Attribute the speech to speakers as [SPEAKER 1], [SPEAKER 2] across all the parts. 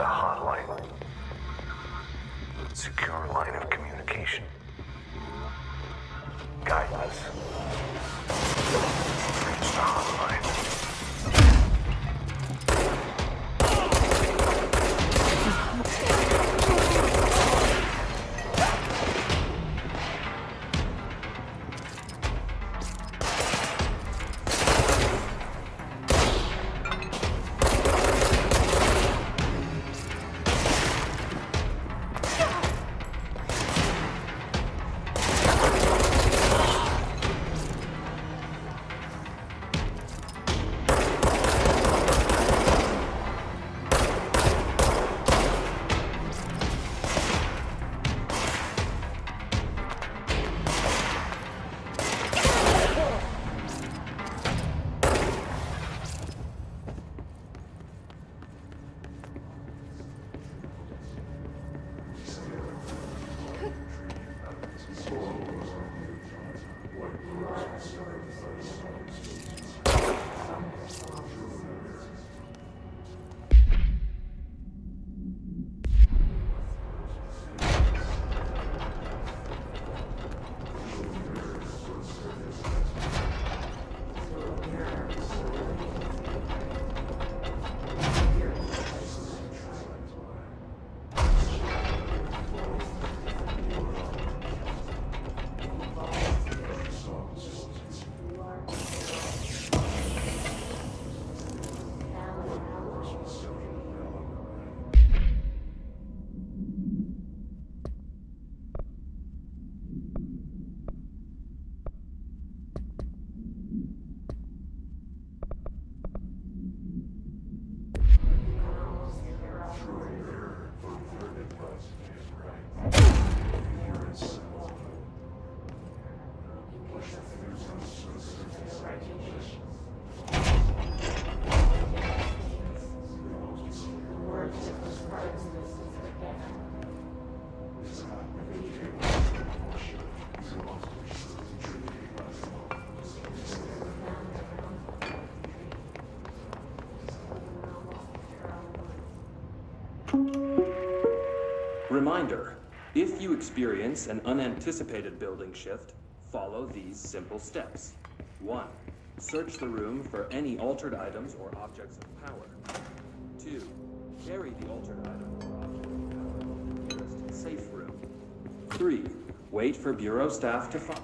[SPEAKER 1] hotline. Secure line of communication. Guidance. Reach the hotline.
[SPEAKER 2] Reminder, if you experience an unanticipated building shift, follow these simple steps. 1. Search the room for any altered items or objects of power. 2. Carry the altered item or object of power to the nearest safe room. 3. Wait for Bureau staff to follow.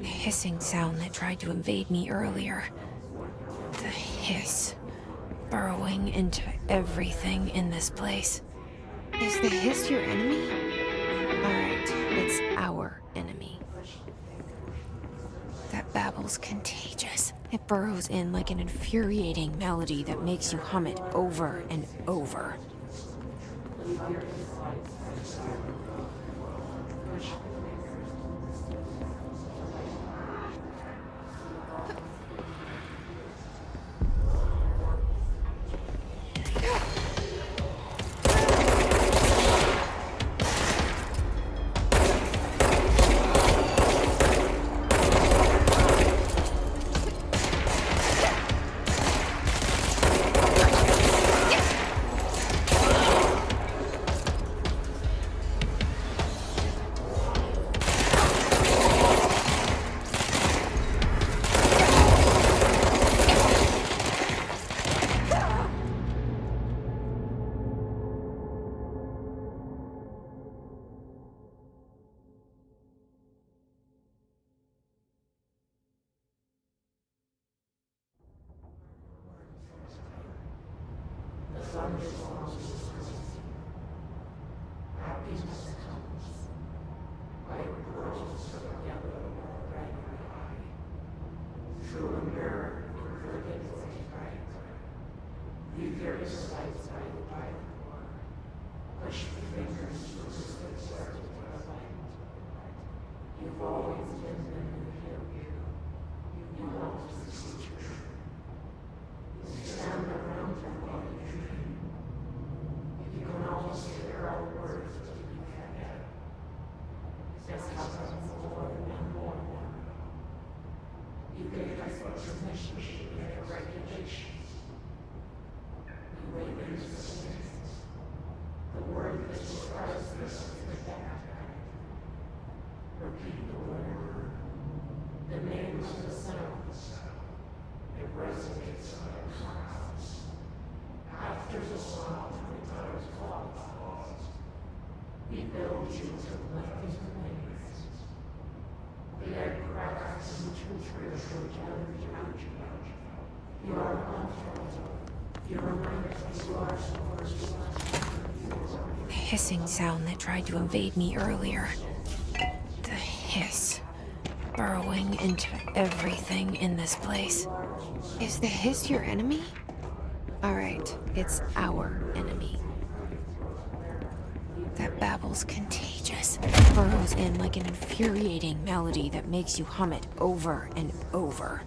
[SPEAKER 3] Hissing sound that tried to invade me earlier. The hiss, burrowing into everything in this place. Is the hiss your enemy? Alright, it's our enemy. That babble's contagious. It burrows in like an infuriating melody that makes you hum it over and over. The hissing sound that tried to invade me earlier. The hiss. Burrowing into everything in this place. Is the hiss your enemy? Alright, it's our enemy. That babble's contagious. It burrows in like an infuriating melody that makes you hum it over and over.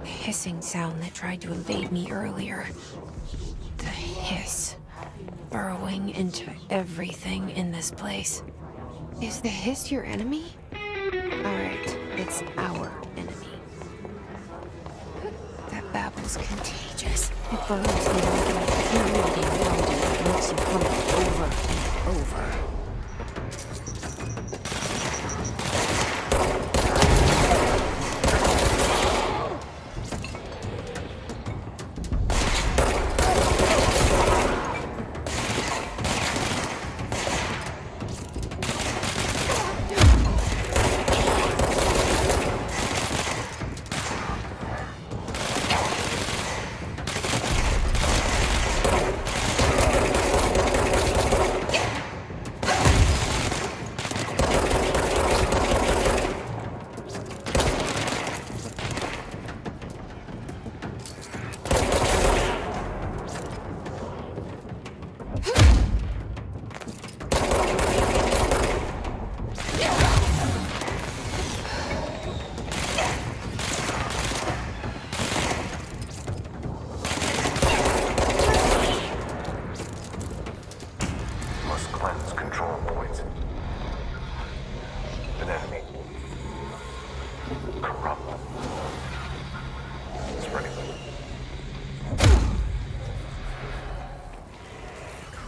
[SPEAKER 3] The hissing sound that tried to invade me earlier. The hiss. Burrowing into everything in this place. Is the hiss your enemy? Alright, it's our enemy. That babble's contagious. It burrows in like an infuriating melody that makes you hum it over and over.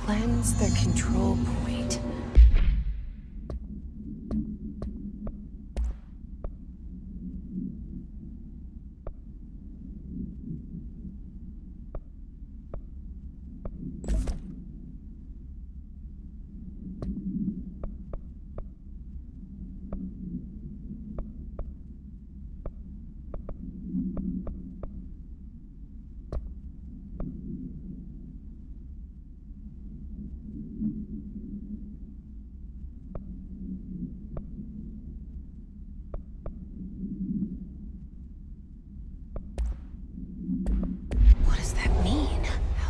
[SPEAKER 3] Cleanse the control point.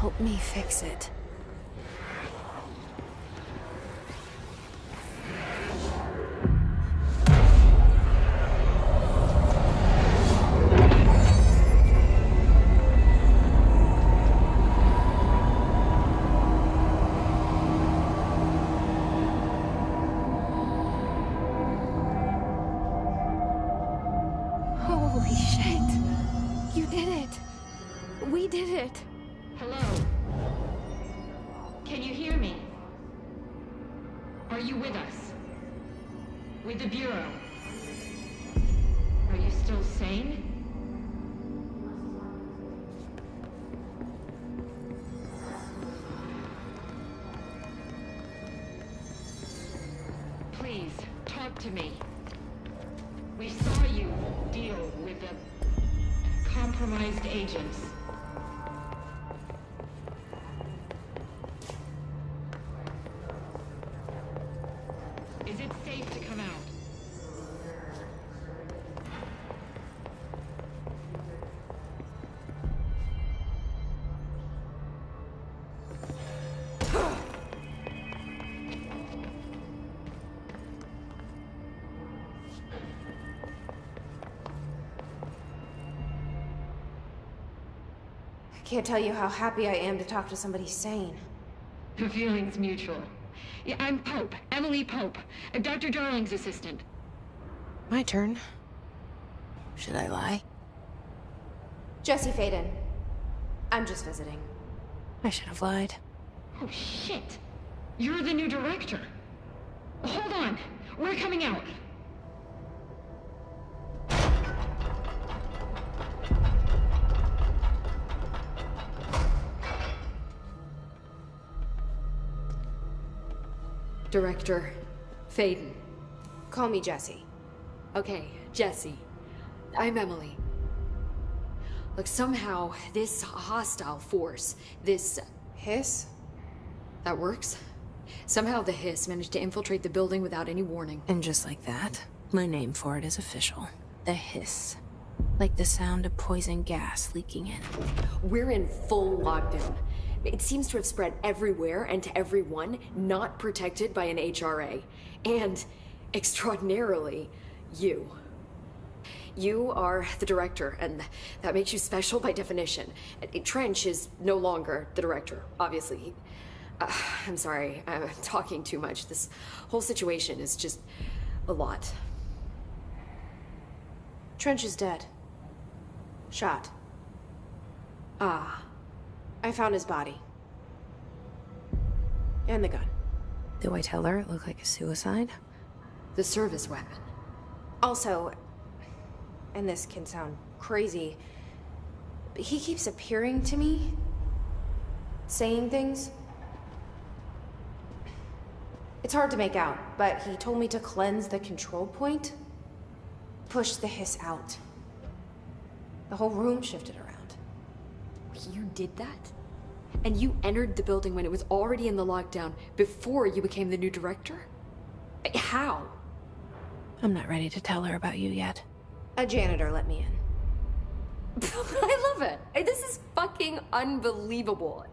[SPEAKER 3] Help me fix it. it.
[SPEAKER 4] Hello? Can you hear me? Are you with us? With the Bureau? Are you still sane? Please, talk to me. We saw you deal with the compromised agents. Is it safe to come out?
[SPEAKER 3] I can't tell you how happy I am to talk to somebody sane.
[SPEAKER 4] The feeling's mutual. Yeah, I'm Pope, Emily Pope, Dr. Darling's assistant.
[SPEAKER 3] My turn. Should I lie? Jesse Faden. I'm just visiting. I should have lied.
[SPEAKER 4] Oh, shit. You're the new director. Hold on. We're coming out.
[SPEAKER 5] Director Faden.
[SPEAKER 3] Call me Jesse.
[SPEAKER 5] Okay, Jesse. I'm Emily. Look, somehow this hostile force, this...
[SPEAKER 3] Hiss?
[SPEAKER 5] that works? Somehow the hiss managed to infiltrate the building without any warning.
[SPEAKER 3] And just like that, my name for it is official. The hiss. Like the sound of poison gas leaking in.
[SPEAKER 5] We're in full lockdown. It seems to have spread everywhere and to everyone not protected by an HRA. And, extraordinarily, you. You are the director, and that makes you special by definition. Trench is no longer the director, obviously. I'm sorry, I'm talking too much. This whole situation is just a lot.
[SPEAKER 3] Trench is dead. Shot.
[SPEAKER 5] Ah.
[SPEAKER 3] I found his body. And the gun. Do I tell her it looked like a suicide?
[SPEAKER 5] The service weapon.
[SPEAKER 3] Also, and this can sound crazy, but he keeps appearing to me, saying things. It's hard to make out, but he told me to cleanse the control point, push the hiss out. The whole room shifted around.
[SPEAKER 5] You did that? And you entered the building when it was already in the lockdown before you became the new director? How?
[SPEAKER 3] I'm not ready to tell her about you yet. A janitor let me in.
[SPEAKER 5] I love it. This is fucking unbelievable.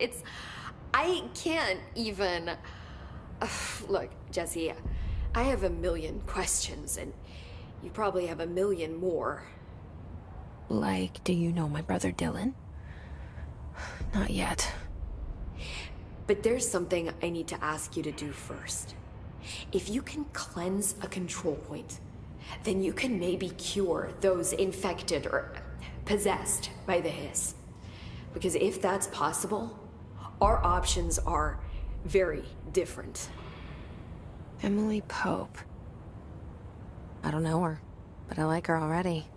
[SPEAKER 5] I can't even... Look, Jesse, I have a million questions, and you probably have a million more.
[SPEAKER 3] Like, do you know my brother Dylan? Not yet.
[SPEAKER 5] But there's something I need to ask you to do first. If you can cleanse a control point, then you can maybe cure those infected or possessed by the hiss. Because if that's possible, our options are very different.
[SPEAKER 3] Emily Pope. I don't know her, but I like her already.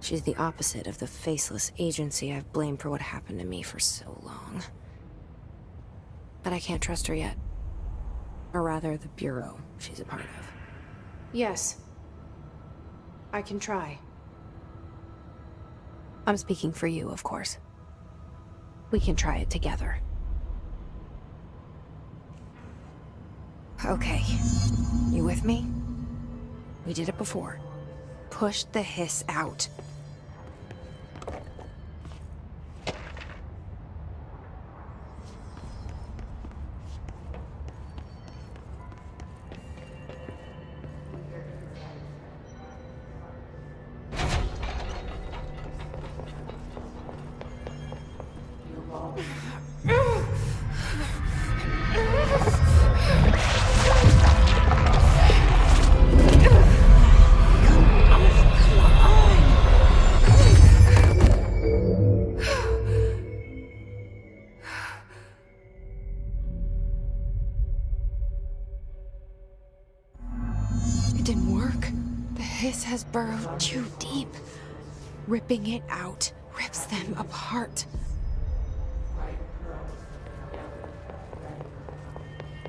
[SPEAKER 3] She's the opposite of the faceless agency I've blamed for what happened to me for so long. But I can't trust her yet. Or rather, the Bureau she's a part of. Yes. I can try. I'm speaking for you, of course. We can try it together. Okay. You with me? We did it before. Push the hiss out. didn't work. The hiss has burrowed too deep. Ripping it out rips them apart.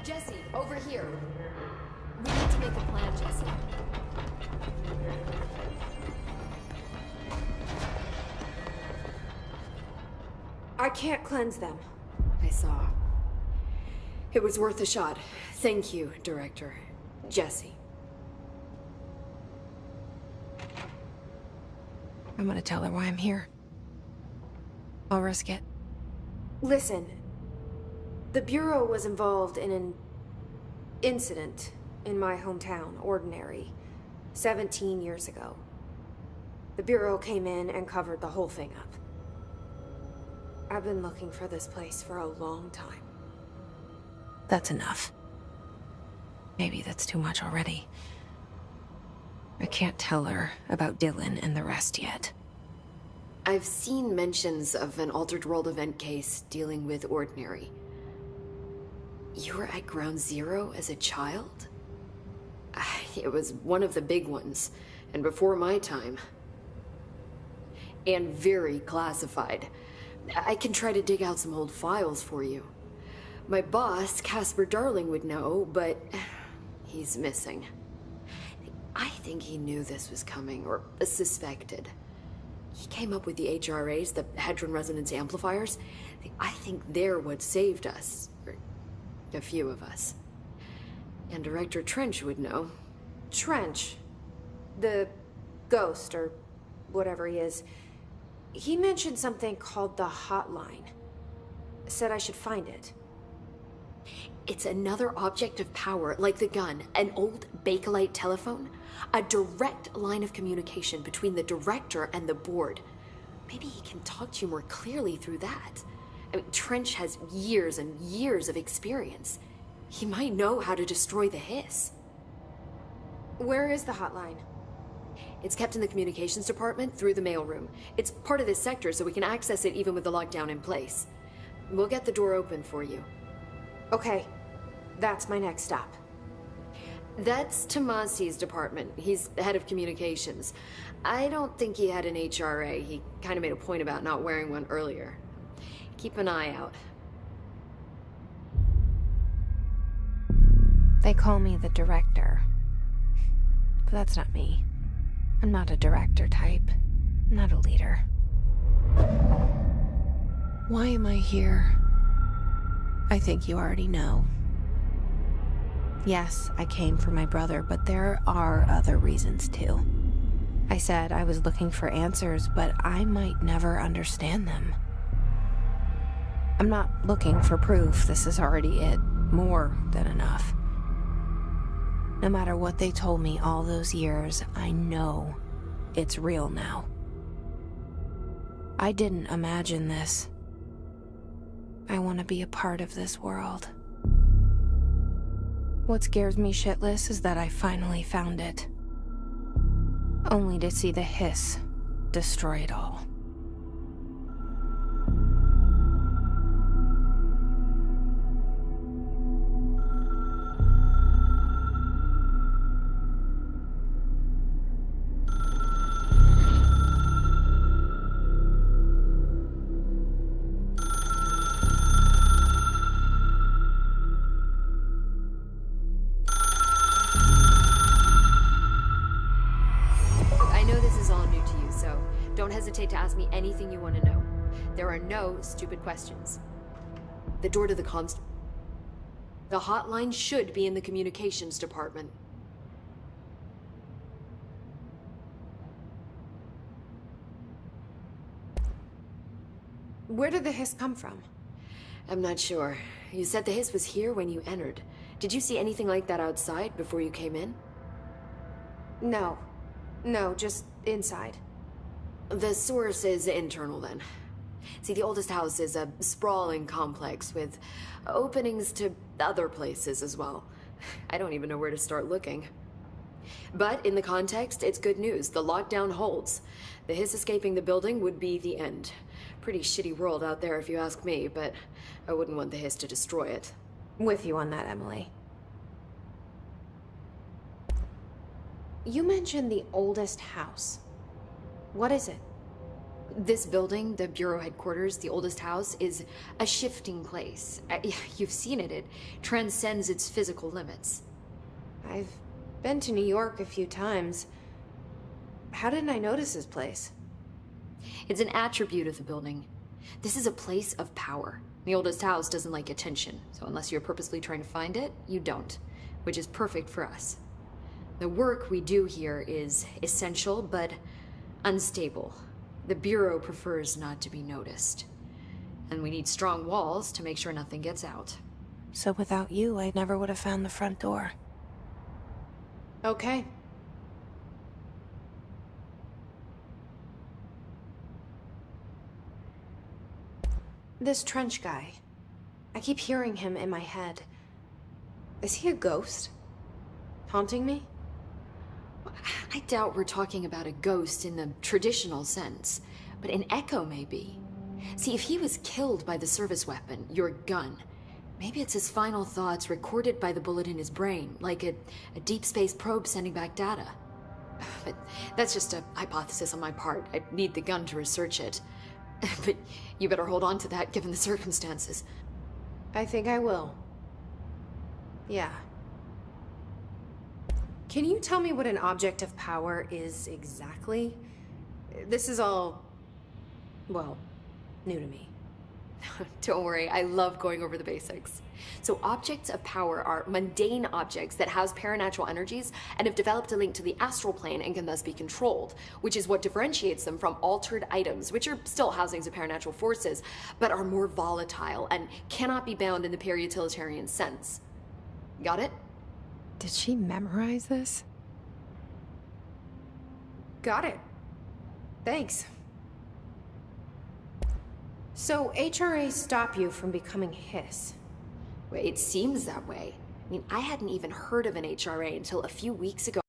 [SPEAKER 5] Jesse, over here. We need to make a plan, Jesse.
[SPEAKER 3] I can't cleanse them.
[SPEAKER 5] I saw. It was worth a shot. Thank you, Director. Jesse.
[SPEAKER 3] I'm gonna tell her why I'm here. I'll risk it. Listen, the Bureau was involved in an incident in my hometown, Ordinary, 17 years ago. The Bureau came in and covered the whole thing up. I've been looking for this place for a long time. That's enough. Maybe that's too much already. I can't tell her about Dylan and the rest yet.
[SPEAKER 5] I've seen mentions of an Altered World event case dealing with Ordinary. You were at Ground Zero as a child? It was one of the big ones, and before my time. And very classified. I can try to dig out some old files for you. My boss, Casper Darling, would know, but he's missing. I think he knew this was coming, or suspected. He came up with the HRAs, the Hadron Resonance Amplifiers. I think they're what saved us. Or a few of us. And Director Trench would know.
[SPEAKER 3] Trench, the ghost, or whatever he is, he mentioned something called the hotline. Said I should find it.
[SPEAKER 5] It's another object of power, like the gun, an old Bakelite telephone, a direct line of communication between the director and the board. Maybe he can talk to you more clearly through that. I mean, Trench has years and years of experience. He might know how to destroy the hiss.
[SPEAKER 3] Where is the hotline?
[SPEAKER 5] It's kept in the communications department through the mailroom. It's part of this sector, so we can access it even with the lockdown in place. We'll get the door open for you.
[SPEAKER 3] Okay, that's my next stop.
[SPEAKER 5] That's Tomasi's department. He's the head of communications. I don't think he had an HRA. He kind of made a point about not wearing one earlier. Keep an eye out.
[SPEAKER 3] They call me the director. But that's not me. I'm not a director type. I'm not a leader. Why am I here? I think you already know. Yes, I came for my brother, but there are other reasons too. I said I was looking for answers, but I might never understand them. I'm not looking for proof. This is already it. More than enough. No matter what they told me all those years, I know it's real now. I didn't imagine this. I want to be a part of this world. What scares me shitless is that I finally found it. Only to see the hiss destroy it all.
[SPEAKER 5] Don't hesitate to ask me anything you want to know. There are no stupid questions. The door to the comms... The hotline should be in the communications department.
[SPEAKER 3] Where did the hiss come from?
[SPEAKER 5] I'm not sure. You said the hiss was here when you entered. Did you see anything like that outside before you came in?
[SPEAKER 3] No. No, just inside.
[SPEAKER 5] The source is internal, then. See, the oldest house is a sprawling complex with openings to other places as well. I don't even know where to start looking. But in the context, it's good news. The lockdown holds. The hiss escaping the building would be the end. Pretty shitty world out there if you ask me, but I wouldn't want the hiss to destroy it.
[SPEAKER 3] With you on that, Emily. You mentioned the oldest house. What is it?
[SPEAKER 5] This building, the Bureau headquarters, the oldest house, is a shifting place. You've seen it. It transcends its physical limits.
[SPEAKER 3] I've been to New York a few times. How didn't I notice this place?
[SPEAKER 5] It's an attribute of the building. This is a place of power. The oldest house doesn't like attention, so unless you're purposely trying to find it, you don't, which is perfect for us. The work we do here is essential, but unstable. The Bureau prefers not to be noticed. And we need strong walls to make sure nothing gets out.
[SPEAKER 3] So without you, I never would have found the front door. Okay. This trench guy. I keep hearing him in my head. Is he a ghost? Haunting me?
[SPEAKER 5] I doubt we're talking about a ghost in the traditional sense, but an echo maybe. See, if he was killed by the service weapon, your gun, maybe it's his final thoughts recorded by the bullet in his brain, like a deep space probe sending back data. But that's just a hypothesis on my part. I need the gun to research it. But you better hold on to that given the circumstances.
[SPEAKER 3] I think I will. Yeah. Can you tell me what an object of power is exactly? This is all, well, new to me.
[SPEAKER 5] Don't worry, I love going over the basics. So objects of power are mundane objects that house paranatural energies and have developed a link to the astral plane and can thus be controlled, which is what differentiates them from altered items, which are still housings of paranatural forces, but are more volatile and cannot be bound in the peri-utilitarian sense. Got it?
[SPEAKER 3] Did she memorize this? Got it. Thanks. So HRAs stop you from becoming Hiss.
[SPEAKER 5] It seems that way. I mean, I hadn't even heard of an HRA until a few weeks ago.